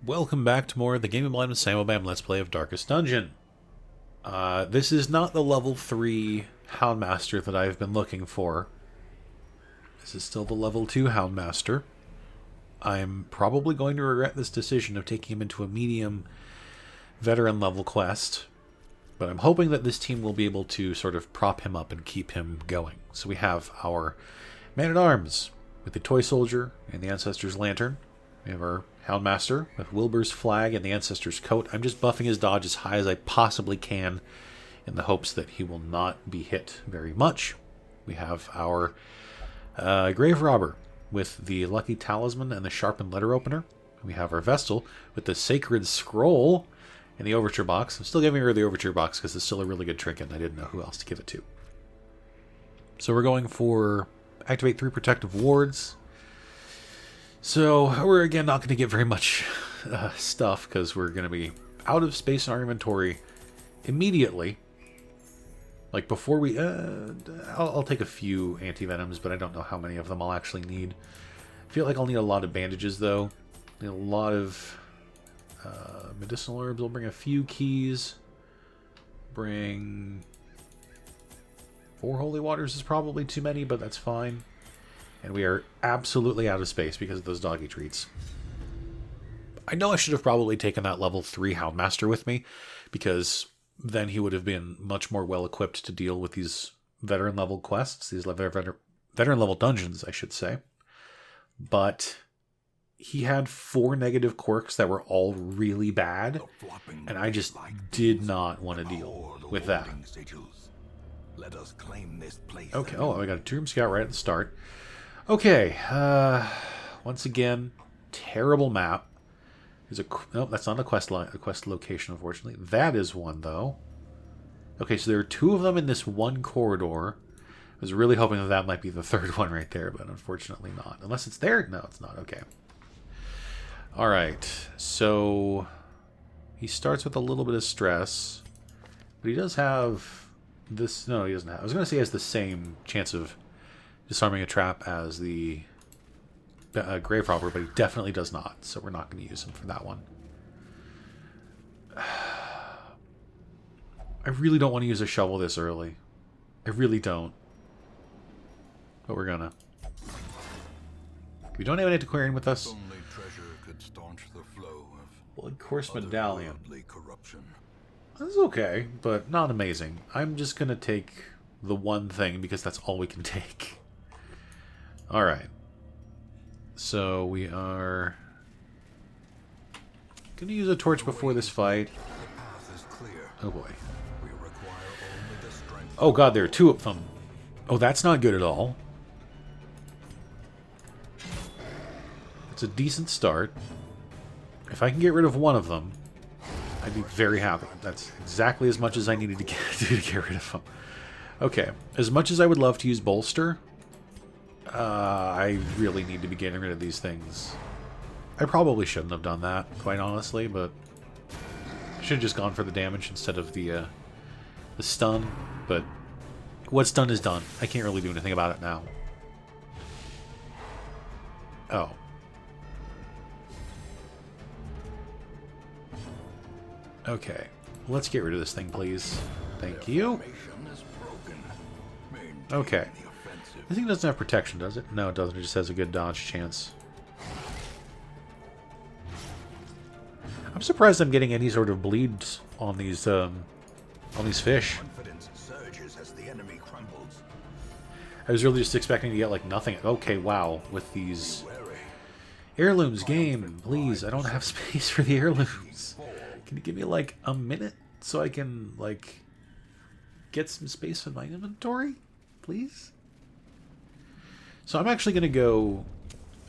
Welcome back to more of the Game of Blind with SammoBam Let's Play of Darkest Dungeon. This is not the level 3 Houndmaster that I've been looking for. This is still the level 2 Houndmaster. I'm probably going to regret this decision of taking him into a medium veteran level quest, but I'm hoping that this team will be able to sort of prop him up and keep him going. So we have our Man-at-Arms with the Toy Soldier and the Ancestor's Lantern. We have our Houndmaster with Wilbur's flag and the Ancestor's coat. I'm just buffing his dodge as high as I possibly can in the hopes that he will not be hit very much. We have our Grave Robber with the Lucky Talisman and the Sharpened Letter Opener. We have our Vestal with the Sacred Scroll and the Overture Box. I'm still giving her the Overture Box because it's still a really good trinket and I didn't know who else to give it to. So we're going for activate 3 protective wards. So we're again not going to get very much stuff because we're going to be out of space in our inventory immediately. Like before we... I'll take a few anti-venoms, but I don't know how many of them I'll actually need. I feel like I'll need a lot of bandages though. Need a lot of medicinal herbs. I'll bring a few keys. Bring... 4 holy waters is probably too many, but that's fine. And we are absolutely out of space because of those doggy treats. I know I should have probably taken that level 3 Houndmaster with me, because then he would have been much more well equipped to deal with these veteran level quests, these veteran level dungeons, I should say. But he had 4 negative quirks that were all really bad, and I just did not want to deal with that. Let us claim this place. Okay, oh, I got a Tomb Scout right at the start. Okay, once again, terrible map. There's a nope, that's not a quest location, unfortunately. That is one though. Okay, so there are 2 of them in this one corridor. I was really hoping that that might be the 3rd one right there, but unfortunately not. Unless it's there, no, it's not. Okay. All right, so he starts with a little bit of stress, but he does have this. No, he doesn't have. I was going to say he has the same chance of disarming a trap as the Grave Robber, but he definitely does not, so we're not going to use him for that one. I really don't want to use a shovel this early. I really don't. But we're gonna. We don't have an antiquarian with us. Only treasure could staunch the flow of Blood Course Medallion. corruption. That's okay, but not amazing. I'm just going to take the one thing because that's all we can take. Alright. So we are going to use a torch before this fight. The path is clear. Oh boy. We require only the strength. Oh god, there are 2 of them. Oh, that's not good at all. It's a decent start. If I can get rid of one of them, I'd be very happy. That's exactly as much as I needed to do to get rid of them. Okay, as much as I would love to use Bolster, I really need to be getting rid of these things. I probably shouldn't have done that, quite honestly, but I should have just gone for the damage instead of the stun. But what's done is done. I can't really do anything about it now. Oh. Okay, let's get rid of this thing, please. Thank you. Okay. This thing doesn't have protection, does it? No, it doesn't. It just has a good dodge chance. I'm surprised I'm getting any sort of bleeds on these fish. Confidence surges as the enemy crumbles. I was really just expecting to get like nothing. Okay, wow. With these heirlooms, game, please. I don't have space for the heirlooms. Can you give me like a minute so I can like get some space in my inventory, please? So I'm actually going to go,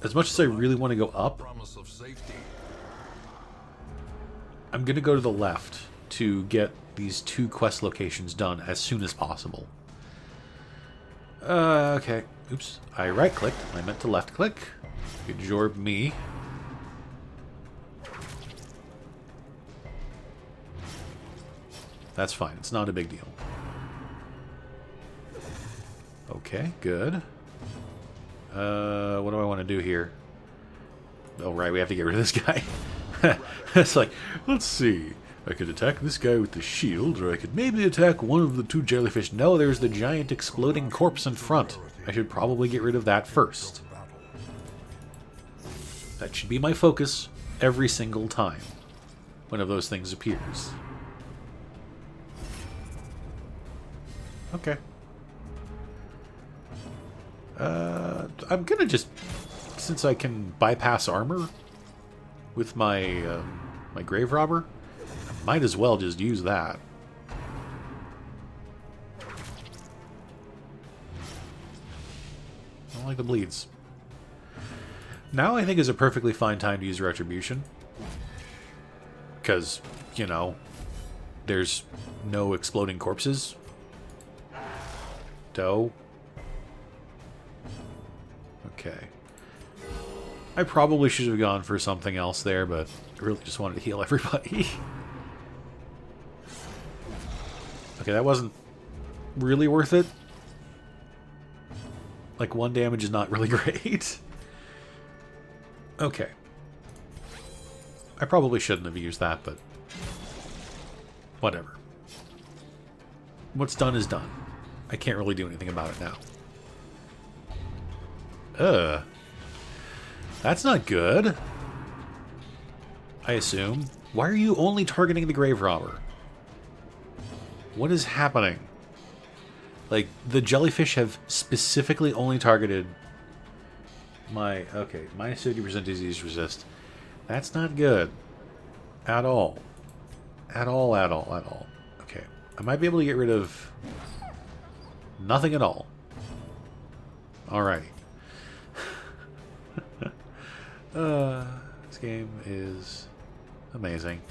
as much as I really want to go up, Promise of safety. I'm going to go to the left to get these 2 quest locations done as soon as possible. Okay. Oops. I right-clicked. I meant to left-click. Good job, me. That's fine. It's not a big deal. Okay, good. What do I want to do here? Oh, right, we have to get rid of this guy. It's like, let's see. I could attack this guy with the shield, or I could maybe attack one of the two jellyfish. No, there's the giant exploding corpse in front. I should probably get rid of that first. That should be my focus every single time one of those things appears. Okay. I'm gonna just, since I can bypass armor with my my grave robber, might as well just use that. I don't like the bleeds. Now I think is a perfectly fine time to use Retribution. Because, you know, there's no exploding corpses. Dough. Okay. I probably should have gone for something else there, but I really just wanted to heal everybody. Okay, that wasn't really worth it. Like, 1 damage is not really great. Okay. I probably shouldn't have used that, but whatever. What's done is done. I can't really do anything about it now. That's not good. I assume. Why are you only targeting the grave robber? What is happening? Like, the jellyfish have specifically only targeted my... Okay, minus 50% disease resist. That's not good. At all. At all, at all, at all. Okay. I might be able to get rid of... nothing at all. Alrighty. This game is amazing.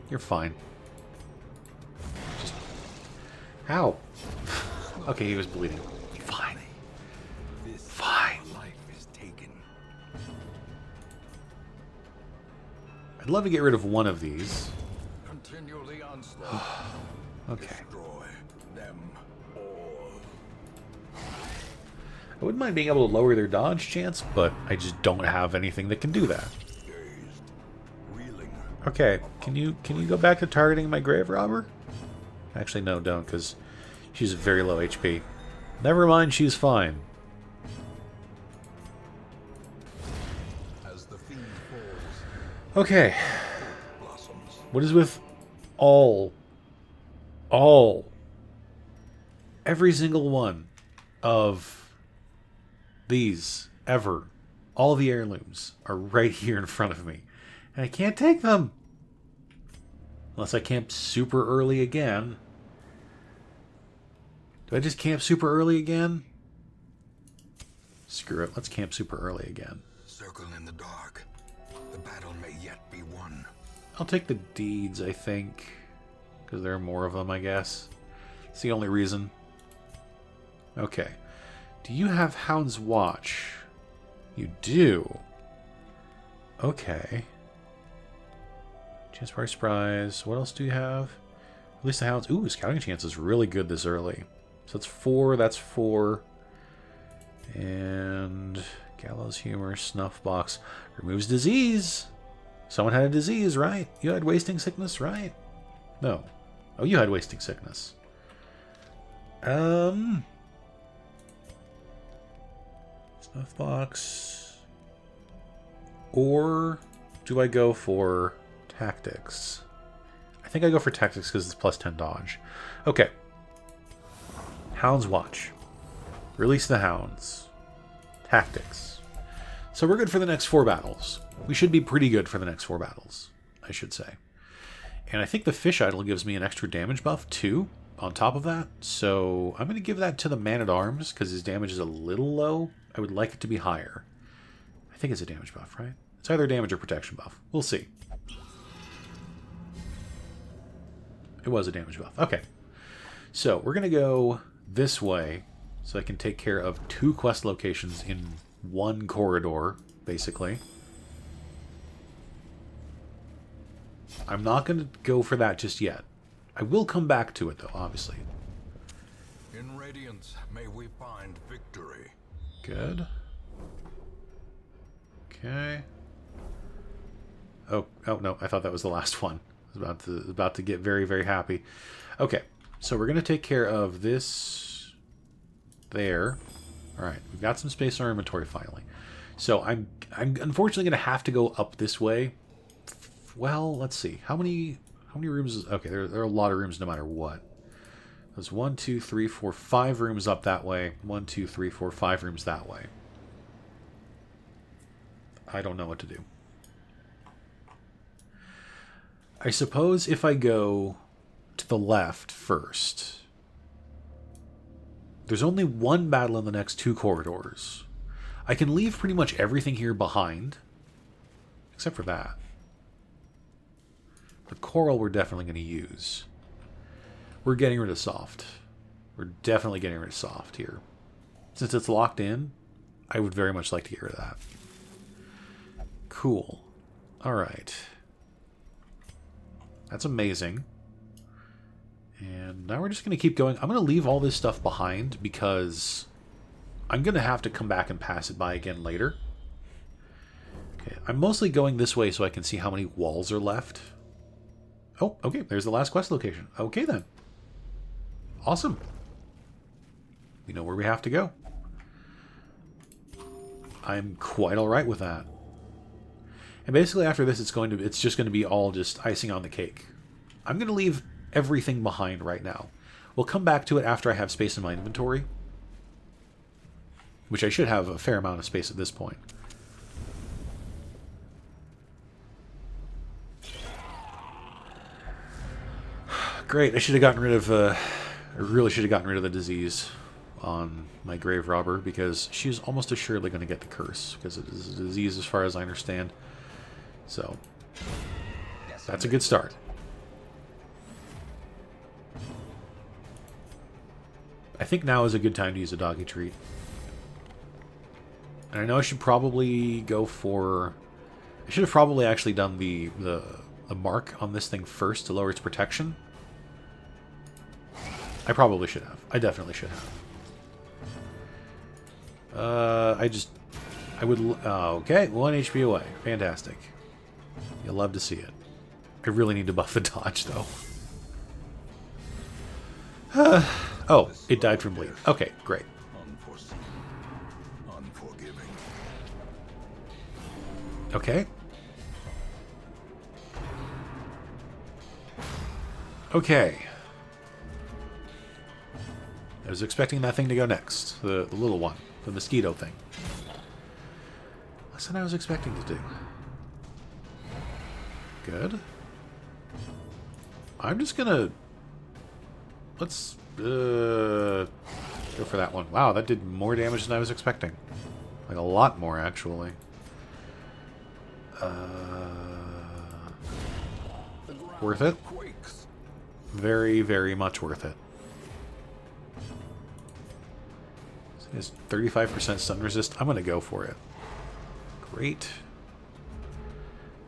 You're fine. Just... Ow! Okay, he was bleeding. Fine. Fine. I'd love to get rid of one of these. Continually onslaught. Okay. Destroy them all. I wouldn't mind being able to lower their dodge chance, but I just don't have anything that can do that. Dazed, reeling. Okay, can you go back to targeting my grave robber? Actually, no, don't, because she's very low HP. Never mind, she's fine. As the fiend falls, Okay, blossoms. what is with all, every single one of these, ever, all the heirlooms are right here in front of me. And I can't take them! Unless I camp super early again. Do I just camp super early again? Screw it, let's camp super early again. Circle in the dark. The battle may yet be won. I'll take the deeds, I think. Because there are more of them, I guess. It's the only reason. Okay. Do you have Hound's Watch? You do. Okay. Chance for surprise. What else do you have? Release the Hounds. Ooh, scouting chance is really good this early. So that's 4. That's 4. And Gallows Humor, Snuff Box. Removes disease. Someone had a disease, right? You had wasting sickness, right? No. Oh, you had wasting sickness. Snuff Box. Or do I go for Tactics? I think I go for Tactics because it's plus 10 dodge. Okay. Hound's Watch. Release the Hounds. Tactics. So we're good for the next 4 battles. We should be pretty good for the next 4 battles, I should say. And I think the Fish Idol gives me an extra damage buff, too, on top of that. So I'm going to give that to the Man-at-Arms, because his damage is a little low. I would like it to be higher. I think it's a damage buff, right? It's either damage or protection buff. We'll see. It was a damage buff. Okay. So we're going to go this way, so I can take care of 2 quest locations in 1 corridor, basically. I'm not going to go for that just yet. I will come back to it, though, obviously. In Radiance, may we find victory. Good. Okay. Oh no, I thought that was the last one. I was about to get very, very happy. Okay, so we're gonna take care of this there. Alright, we've got some space in our inventory finally. So I'm unfortunately gonna have to go up this way. Well, let's see. How many rooms is, okay, there are a lot of rooms no matter what. There's 1, 2, 3, 4, 5 rooms up that way. 1, 2, 3, 4, 5 rooms that way. I don't know what to do. I suppose if I go to the left first, there's only one battle in the next 2 corridors. I can leave pretty much everything here behind, except for that. The coral we're definitely going to use. We're getting rid of soft. We're definitely getting rid of soft here. Since it's locked in, I would very much like to get rid of that. Cool. Alright. That's amazing. And now we're just going to keep going. I'm going to leave all this stuff behind because I'm going to have to come back and pass it by again later. Okay, I'm mostly going this way so I can see how many walls are left. Oh, okay, there's the last quest location. Okay, then. Awesome. We know where we have to go. I'm quite alright with that. And basically after this, it's just going to be all just icing on the cake. I'm going to leave everything behind right now. We'll come back to it after I have space in my inventory. Which I should have a fair amount of space at this point. Great, I should have gotten rid of... I really should have gotten rid of the disease on my grave robber, because she's almost assuredly going to get the curse, because it is a disease as far as I understand. So, that's a good start. I think now is a good time to use a doggy treat. And I know I should probably go for... I should have probably actually done the mark on this thing first to lower its protection. I probably should have. I definitely should have. I would... okay, 1 HP away. Fantastic. You'll love to see it. I really need to buff the dodge, though. Oh, it died from bleed. Okay, great. Unforeseen, unforgiving. Okay. Okay. I was expecting that thing to go next. The little one. The mosquito thing. Less than I was expecting to do. Good. I'm just gonna... Let's go for that one. Wow, that did more damage than I was expecting. Like a lot more, actually. Worth it? Very, very much worth it. It's 35% stun resist. I'm going to go for it. Great.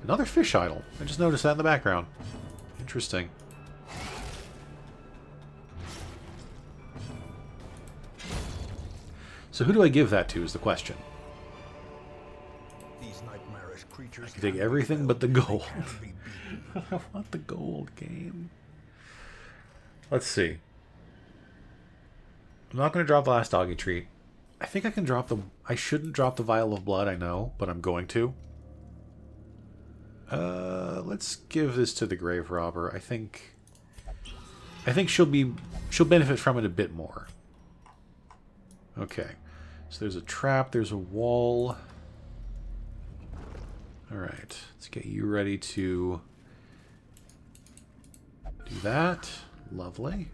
Another fish idol. I just noticed that in the background. Interesting. So who do I give that to is the question. These nightmarish creatures I can take everything but the gold. I want the gold game. Let's see. I'm not going to drop the last doggy treat. I think I can drop the... I shouldn't drop the vial of blood, I know, but I'm going to. Let's give this to the grave robber. I think she'll benefit from it a bit more. Okay. So there's a trap, there's a wall. Alright, let's get you ready to do that. Lovely.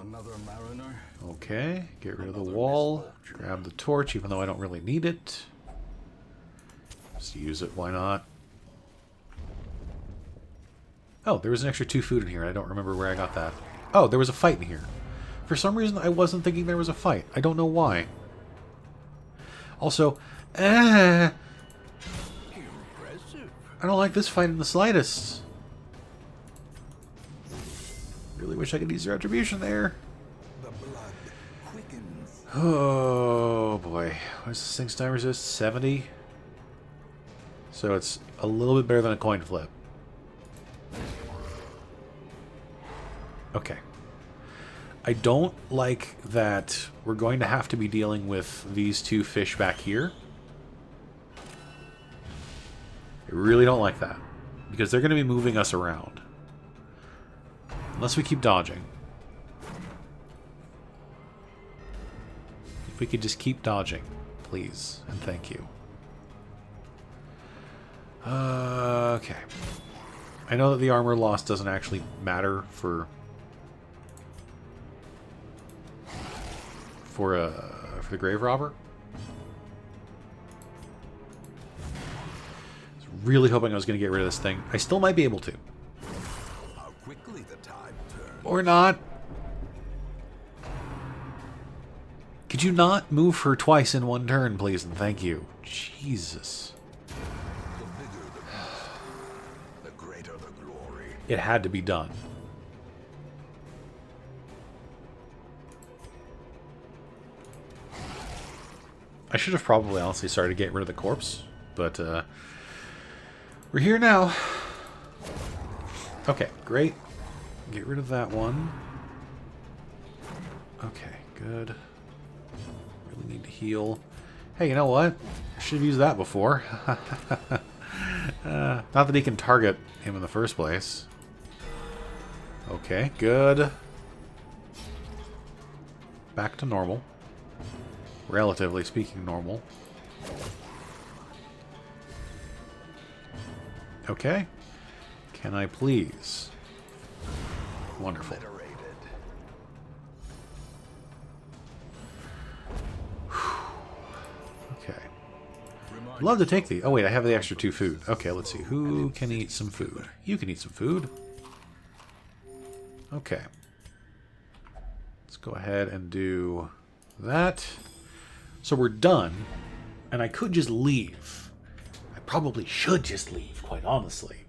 Another mariner. Okay, get rid of the wall. Grab the torch, even though I don't really need it. Just use it, why not? Oh, there was an extra 2 food in here. I don't remember where I got that. Oh, there was a fight in here. For some reason, I wasn't thinking there was a fight. I don't know why. Also, I don't like this fight in the slightest. Really really wish I could use your attribution there. The blood quickens. Oh boy. What does this thing's time resist? 70? So it's a little bit better than a coin flip. Okay. I don't like that we're going to have to be dealing with these two fish back here. I really don't like that. Because they're going to be moving us around. Unless we keep dodging. If we could just keep dodging, please. And thank you. Okay. I know that the armor loss doesn't actually matter for the grave robber. I was really hoping I was going to get rid of this thing. I still might be able to. How quickly the tide turns. Or not. Could you not move her twice in one turn, please, and thank you. Jesus. The bigger the beast, the greater the glory. It had to be done. I should have probably honestly started to get rid of the corpse, but we're here now. Okay, great. Get rid of that one. Okay, good. Really need to heal. Hey, you know what? I should have used that before. Not that he can target him in the first place. Okay, good. Back to normal. Relatively speaking, normal. Okay. Can I please? Wonderful. Okay. I'd love to take the... Oh, wait, I have the extra 2 food. Okay, let's see. Who can eat some food? You can eat some food. Okay. Let's go ahead and do that. So we're done, and I could just leave. I probably should just leave, quite honestly.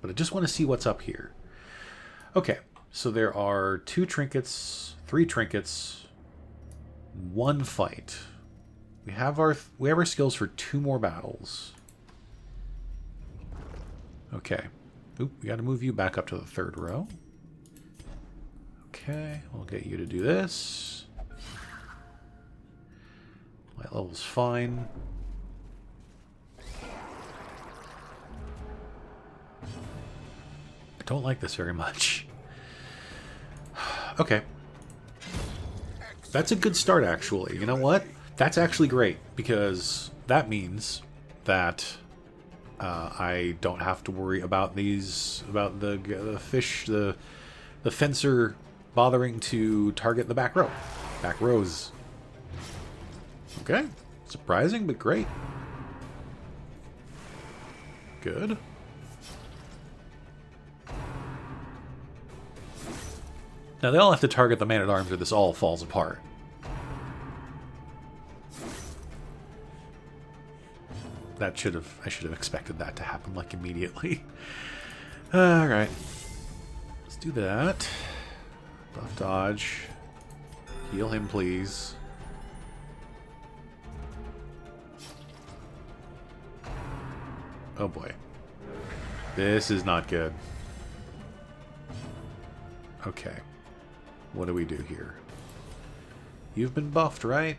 But I just want to see what's up here. Okay, so there are 2 trinkets, 3 trinkets, 1 fight. We have our skills for 2 more battles. Okay. Oop, we got to move you back up to the 3rd row. Okay, we'll get you to do this. Light level's fine. I don't like this very much. Okay. That's a good start, actually. You know what? That's actually great, because that means that I don't have to worry about the fish, the fencer bothering to target the back row. Back rows. Okay. Surprising, but great. Good. Now they all have to target the man-at-arms or this all falls apart. I should have expected that to happen like immediately. Alright. Let's do that. Buff dodge. Heal him, please. Oh boy. This is not good. Okay. What do we do here? You've been buffed, right?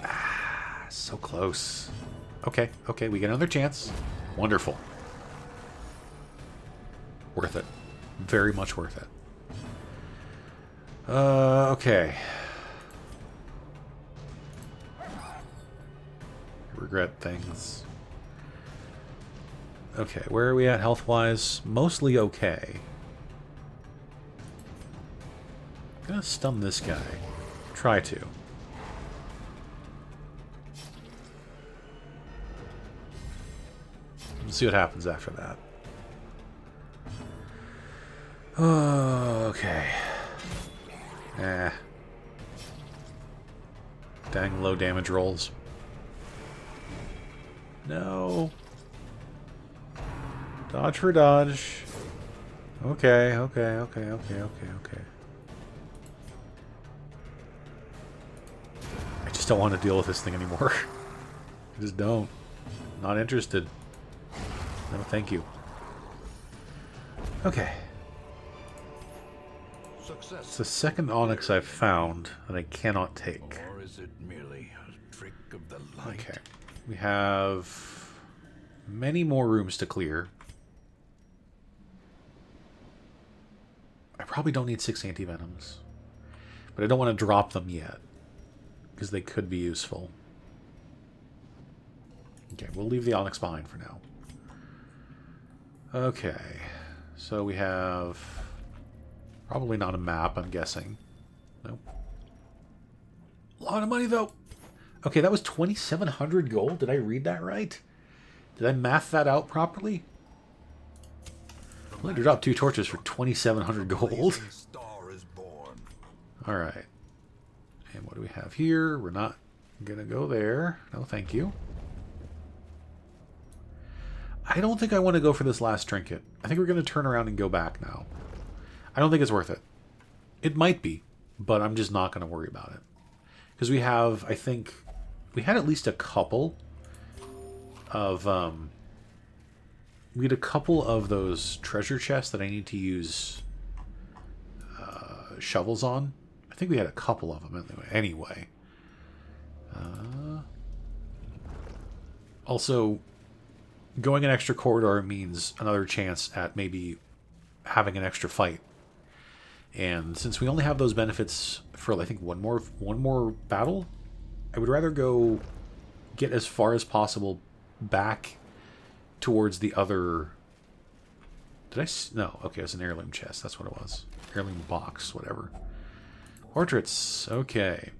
Ah, so close. Okay, okay, we get another chance. Wonderful. Worth it. Very much worth it. Okay. Regret things. Okay, where are we at health-wise? Mostly okay. I'm gonna stun this guy. Try to. Let's see what happens after that. Okay. Dang low damage rolls. No. Dodge for dodge. Okay, okay, okay, okay, okay, okay. I just don't want to deal with this thing anymore. I just don't. Not interested. No, thank you. Okay. Success. It's the second onyx I've found that I cannot take. Or is it merely a trick of the light? Okay. We have many more rooms to clear. I probably don't need 6 antivenoms. But I don't want to drop them yet, because they could be useful. Okay, we'll leave the onyx behind for now. Okay, so we have probably not a map, I'm guessing. Nope. A lot of money, though. Okay, that was 2,700 gold. Did I read that right? Did I math that out properly? I only dropped 2 torches for 2,700 gold. Star is born. Alright. And what do we have here? We're not going to go there. No, thank you. I don't think I want to go for this last trinket. I think we're going to turn around and go back now. I don't think it's worth it. It might be, but I'm just not going to worry about it. Because we have, I think, we had at least a couple of, we had a couple of those treasure chests that I need to use shovels on. I think we had a couple of them anyway. Also, going an extra corridor means another chance at maybe having an extra fight. And since we only have those benefits for, I think, one more battle, I would rather go get as far as possible back towards the other... Did I... No, okay, it was an heirloom chest. That's what it was. Heirloom box, whatever. Portraits. Okay.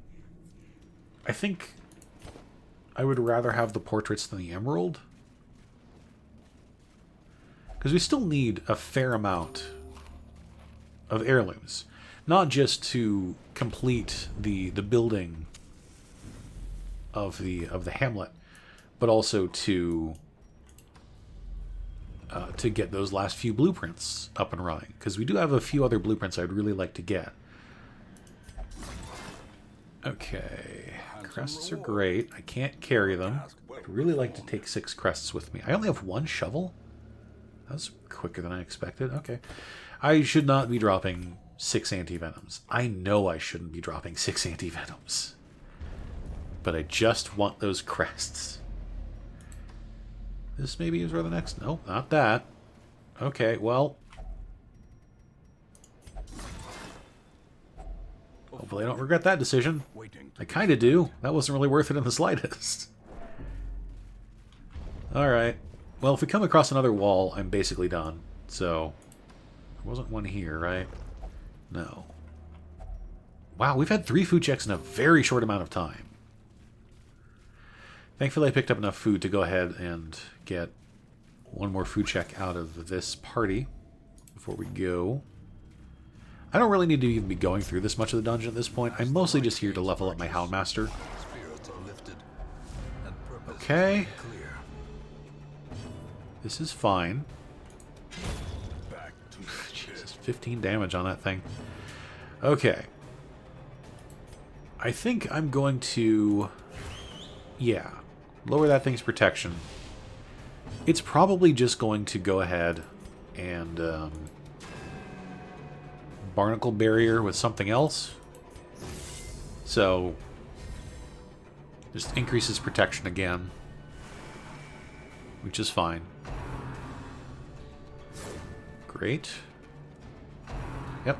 I think I would rather have the portraits than the emerald. Because we still need a fair amount of heirlooms. Not just to complete the building of the hamlet, but also to get those last few blueprints up and running. Because we do have a few other blueprints I'd really like to get. Okay. Crests are great. I can't carry them. I'd really like to take 6 crests with me. I only have 1 shovel? That was quicker than I expected. Okay. I should not be dropping 6 antivenoms. I know I shouldn't be dropping 6 antivenoms. But I just want those crests. This maybe is where the next... No, not that. Okay, well... Hopefully I don't regret that decision. I kind of do. That wasn't really worth it in the slightest. Alright. Well, if we come across another wall, I'm basically done. So, there wasn't one here, right? No. Wow, we've had 3 food checks in a very short amount of time. Thankfully, I picked up enough food to go ahead and get one more food check out of this party before we go. I don't really need to even be going through this much of the dungeon at this point. I'm mostly just here to level up my Houndmaster. Okay. This is fine. Jesus, 15 damage on that thing. Okay. I think I'm going to... Yeah. Lower that thing's protection. It's probably just going to go ahead and... barnacle barrier with something else. So... just increases protection again. Which is fine. Great. Yep.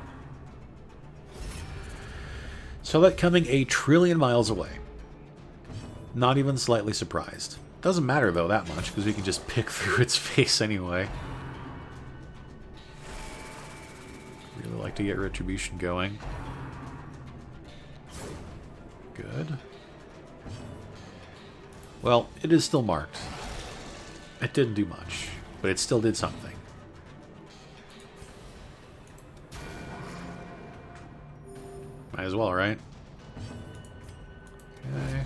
So that coming a trillion miles away. Not even slightly surprised. Doesn't matter though that much because we can just pick through its face anyway. Really like to get retribution going. Good. Well, it is still marked. It didn't do much, but it still did something. Might as well, right? Okay.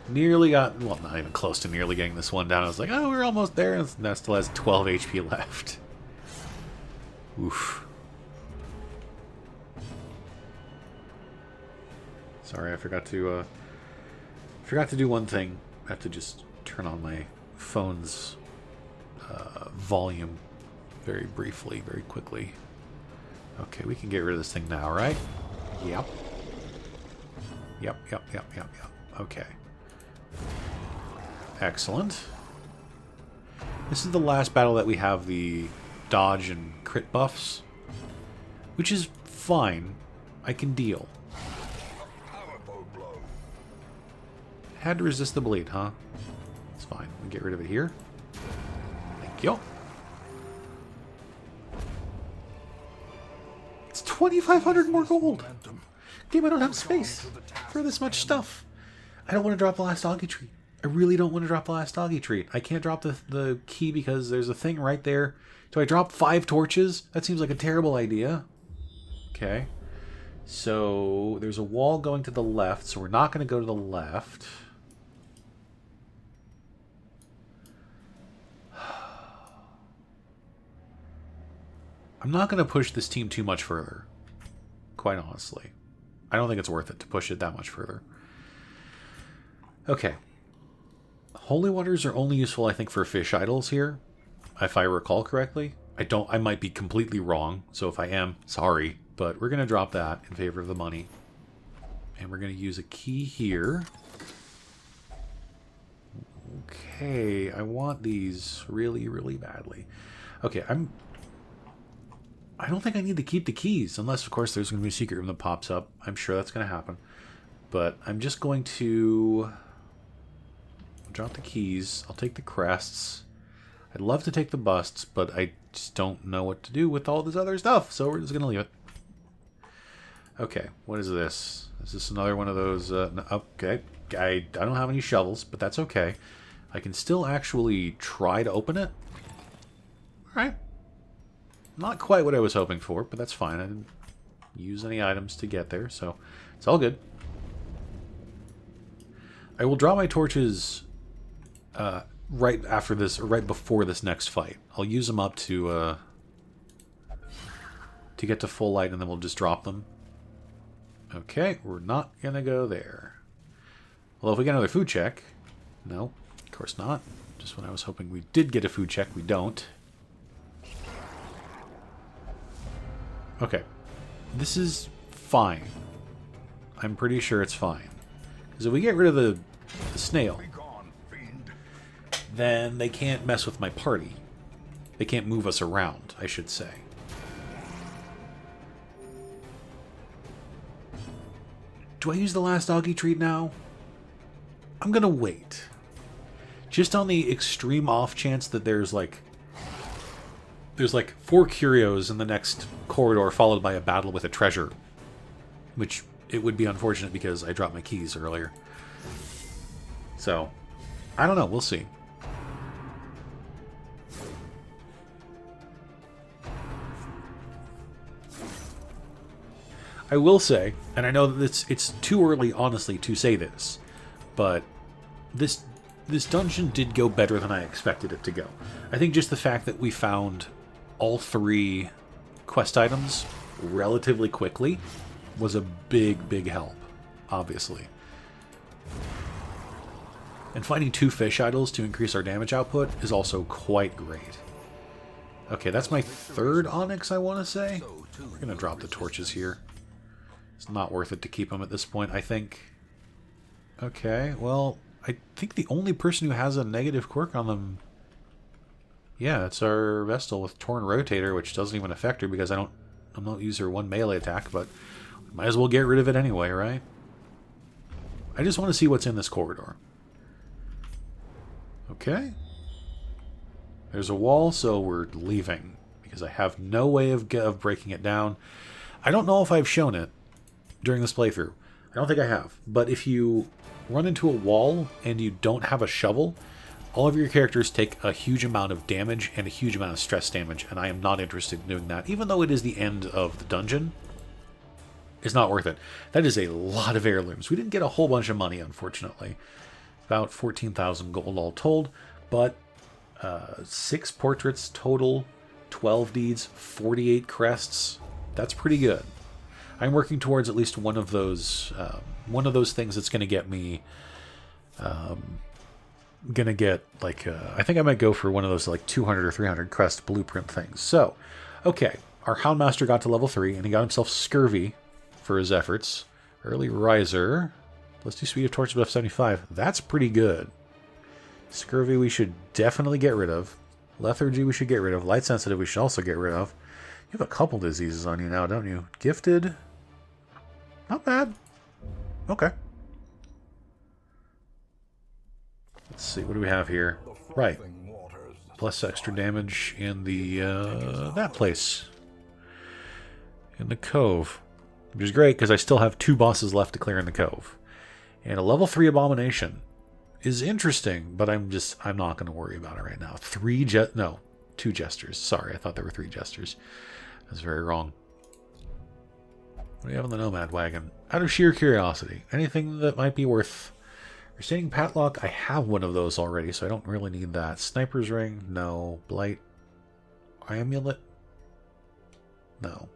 Nearly got... Well, not even close to nearly getting this one down. I was like, oh, we're almost there. And that still has 12 HP left. Oof. Sorry, I forgot to do one thing. I have to just turn on my phone's volume very briefly, very quickly. Okay, we can get rid of this thing now, right? Yep. Yep. Okay. Excellent. This is the last battle that we have the dodge and crit buffs, which is fine. I can deal. Had to resist the bleed, huh? It's fine. We get rid of it here. Thank you. It's 2,500 more gold. Game, I don't have space for this much stuff. I don't want to drop the last doggy treat. I really don't want to drop the last doggy treat. I can't drop the key because there's a thing right there. Do I drop 5 torches? That seems like a terrible idea. Okay. So there's a wall going to the left, so we're not going to go to the left. I'm not going to push this team too much further, quite honestly. I don't think it's worth it to push it that much further. Okay. Holy waters are only useful, I think, for fish idols here, if I recall correctly. I might be completely wrong, so if I am, sorry. But we're going to drop that in favor of the money. And we're going to use a key here. Okay, I want these really, really badly. Okay, I don't think I need to keep the keys, unless, of course, there's going to be a secret room that pops up. I'm sure that's going to happen. But I'm just going to drop the keys. I'll take the crests. I'd love to take the busts, but I just don't know what to do with all this other stuff, so we're just going to leave it. Okay, what is this? Is this another one of those? Okay, I don't have any shovels, but that's okay. I can still actually try to open it. Alright. Not quite what I was hoping for, but that's fine. I didn't use any items to get there, so it's all good. I will draw my torches right after this, or right before this next fight. I'll use them up to get to full light, and then we'll just drop them. Okay, we're not gonna go there. Well, if we get another food check... No, of course not. Just when I was hoping we did get a food check, we don't. Okay. This is fine. I'm pretty sure it's fine. Because if we get rid of the snail, then they can't mess with my party. They can't move us around, I should say. Do I use the last doggy treat now? I'm gonna wait. Just on the extreme off chance that there's like 4 curios in the next corridor, followed by a battle with a treasure. Which, it would be unfortunate because I dropped my keys earlier. So, I don't know, we'll see. I will say, and I know that it's too early, honestly, to say this, but this dungeon did go better than I expected it to go. I think just the fact that we found all 3 quest items relatively quickly was a big, big help, obviously. And finding 2 fish idols to increase our damage output is also quite great. Okay, that's my 3rd onyx, I want to say. We're going to drop the torches here. It's not worth it to keep them at this point, I think. Okay, well, I think the only person who has a negative quirk on them... Yeah, it's our Vestal with Torn Rotator, which doesn't even affect her because I don't use her 1 melee attack, but might as well get rid of it anyway, right? I just want to see what's in this corridor. Okay. There's a wall, so we're leaving because I have no way of breaking it down. I don't know if I've shown it during this playthrough. I don't think I have. But if you run into a wall and you don't have a shovel, all of your characters take a huge amount of damage and a huge amount of stress damage, and I am not interested in doing that. Even though it is the end of the dungeon, it's not worth it. That is a lot of heirlooms. We didn't get a whole bunch of money, unfortunately. About 14,000 gold all told, but 6 portraits total, 12 deeds, 48 crests. That's pretty good. I'm working towards at least one of those things that's going to get me, I think I might go for one of those like 200 or 300 crest blueprint things. So, okay, our Houndmaster got to level 3, and he got himself Scurvy for his efforts. Early Riser. Let's do Speed of Torch of 75. That's pretty good. Scurvy we should definitely get rid of. Lethargy we should get rid of. Light Sensitive we should also get rid of. You have a couple diseases on you now, don't you? Gifted. Not bad. Okay. Let's see, what do we have here? Right. Plus extra damage in the, that place. In the Cove. Which is great, because I still have 2 bosses left to clear in the Cove. And a level 3 Abomination is interesting, but I'm not going to worry about it right now. 2 Jesters. Sorry, I thought there were 3 Jesters. That's very wrong. What do you have on the Nomad Wagon? Out of sheer curiosity, anything that might be worth... Restating Padlock, I have one of those already, so I don't really need that. Sniper's Ring? No. Blight? Amulet? No.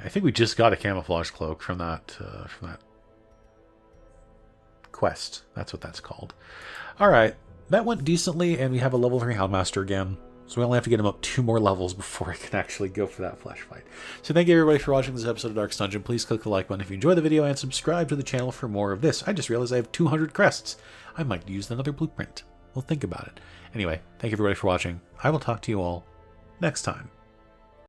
I think we just got a Camouflage Cloak from that quest. That's what that's called. Alright, that went decently, and we have a level 3 Houndmaster again. So we only have to get him up 2 more levels before I can actually go for that flesh fight. So thank you everybody for watching this episode of Darkest Dungeon. Please click the like button if you enjoyed the video and subscribe to the channel for more of this. I just realized I have 200 crests. I might use another blueprint. We'll think about it. Anyway, thank you everybody for watching. I will talk to you all next time.